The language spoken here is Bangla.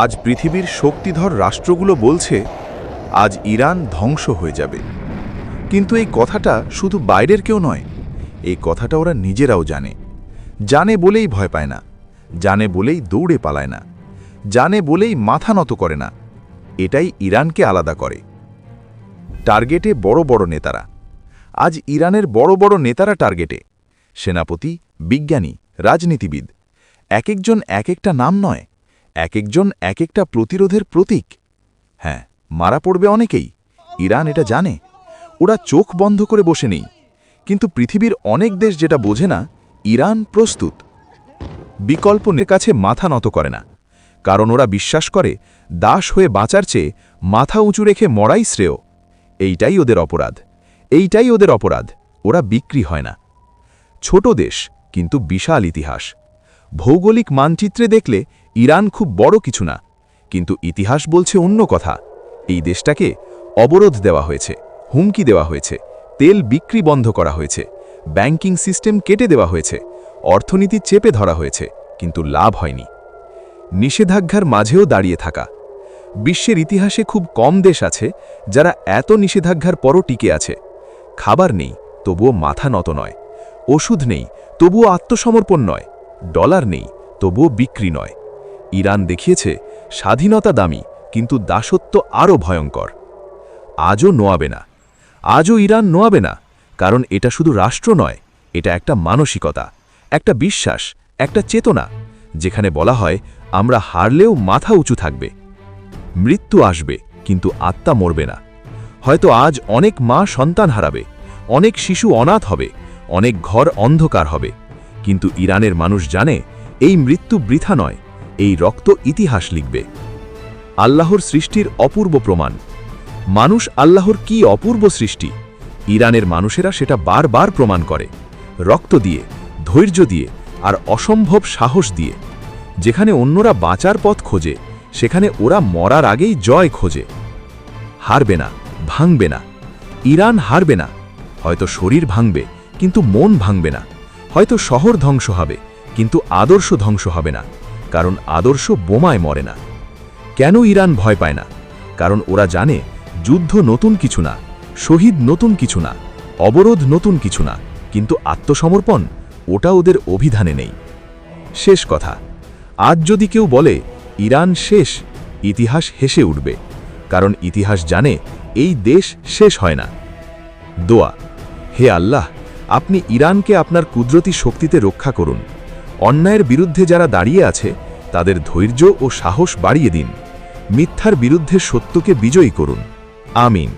আজ পৃথিবীর শক্তিধর রাষ্ট্রগুলো বলছে আজ ইরান ধ্বংস হয়ে যাবে, কিন্তু এই কথাটা শুধু বাইরের কেউ নয়, এই কথাটা ওরা নিজেরাও জানে বলেই ভয় পায় না, জানে বলেই দৌড়ে পালায় না, জানে বলেই মাথা নত করে না। এটাই ইরানকে আলাদা করে। টার্গেটে বড় বড় নেতারা। আজ ইরানের বড় বড় নেতারা টার্গেটে। সেনাপতি, বিজ্ঞানী, রাজনীতিবিদ। এক একজন এক একটা নাম নয়, এক একজন এক একটা প্রতিরোধের প্রতীক। হ্যাঁ, মারা পড়বে অনেকেই, ইরান এটা জানে। ওরা চোখ বন্ধ করে বসে নেই, কিন্তু পৃথিবীর অনেক দেশ যেটা বোঝে না, ইরান প্রস্তুত। বিকল্পের কাছে মাথা নত করে না, কারণ ওরা বিশ্বাস করে দাস হয়ে বাঁচার চেয়ে মাথা উঁচু রেখে মরাই শ্রেয়। এইটাই ওদের অপরাধ, এইটাই ওদের অপরাধ। ওরা বিক্রি হয় না। ছোট দেশ, কিন্তু বিশাল ইতিহাস। ভৌগোলিক মানচিত্রে দেখলে ইরান খুব বড় কিছু না, কিন্তু ইতিহাস বলছে অন্য কথা। এই দেশটাকে অবরোধ দেওয়া হয়েছে, হুমকি দেওয়া হয়েছে, তেল বিক্রি বন্ধ করা হয়েছে, ব্যাংকিং সিস্টেম কেটে দেওয়া হয়েছে, অর্থনীতি চেপে ধরা হয়েছে, কিন্তু লাভ হয়নি। নিষেধাজ্ঞার মাঝেও দাঁড়িয়ে থাকা। বিশ্বের ইতিহাসে খুব কম দেশ আছে যারা এত নিষেধাজ্ঞার পরও টিকে আছে। খাবার নেই, তবুও মাথা নত নয়। ওষুধ নেই, তবুও আত্মসমর্পণ নয়। ডলার নেই, তবুও বিক্রি নয়। ইরান দেখিয়েছে স্বাধীনতা দামি, কিন্তু দাসত্ব আরও ভয়ঙ্কর। আজও নোয়াবে না, আজও ইরান নোয়াবে না, কারণ এটা শুধু রাষ্ট্র নয়, এটা একটা মানসিকতা, একটা বিশ্বাস, একটা চেতনা, যেখানে বলা হয় আমরা হারলেও মাথা উঁচু থাকবে। মৃত্যু আসবে, কিন্তু আত্মা মরবে না। হয়তো আজ অনেক মা সন্তান হারাবে, অনেক শিশু অনাথ হবে, অনেক ঘর অন্ধকার হবে, কিন্তু ইরানের মানুষ জানে এই মৃত্যু বৃথা নয়, এই রক্ত ইতিহাস লিখবে। আল্লাহর সৃষ্টির অপূর্ব প্রমাণ। মানুষ আল্লাহর কি অপূর্ব সৃষ্টি, ইরানের মানুষেরা সেটা বারবার প্রমাণ করে, রক্ত দিয়ে, ধৈর্য দিয়ে, আর অসম্ভব সাহস দিয়ে। যেখানে অন্যরা বাঁচার পথ খোঁজে, সেখানে ওরা মরার আগেই জয় খোঁজে। হারবে না, ভাঙবে না। ইরান হারবে না। হয়তো শরীর ভাঙবে, কিন্তু মন ভাঙবে না। হয়তো শহর ধ্বংস হবে, কিন্তু আদর্শ ধ্বংস হবে না, কারণ আদর্শ বোমায় মরে না। কেন ইরান ভয় পায় না? কারণ ওরা জানে যুদ্ধ নতুন কিছু না, শহীদ নতুন কিছু না, অবরোধ নতুন কিছু না, কিন্তু আত্মসমর্পণ ওটা ওদের অভিধানে নেই। শেষ কথা, আজ যদি কেউ বলে ইরান শেষ, ইতিহাস হেসে উঠবে, কারণ ইতিহাস জানে এই দেশ শেষ হয় না। দোয়া। হে আল্লাহ, আপনি ইরানকে আপনার কুদরতি শক্তিতে রক্ষা করুন। অন্যায়ের বিরুদ্ধে যারা দাঁড়িয়ে আছে তাদের ধৈর্য ও সাহস বাড়িয়ে দিন। মিথ্যার বিরুদ্ধে সত্যকে বিজয়ী করুন। আমিন।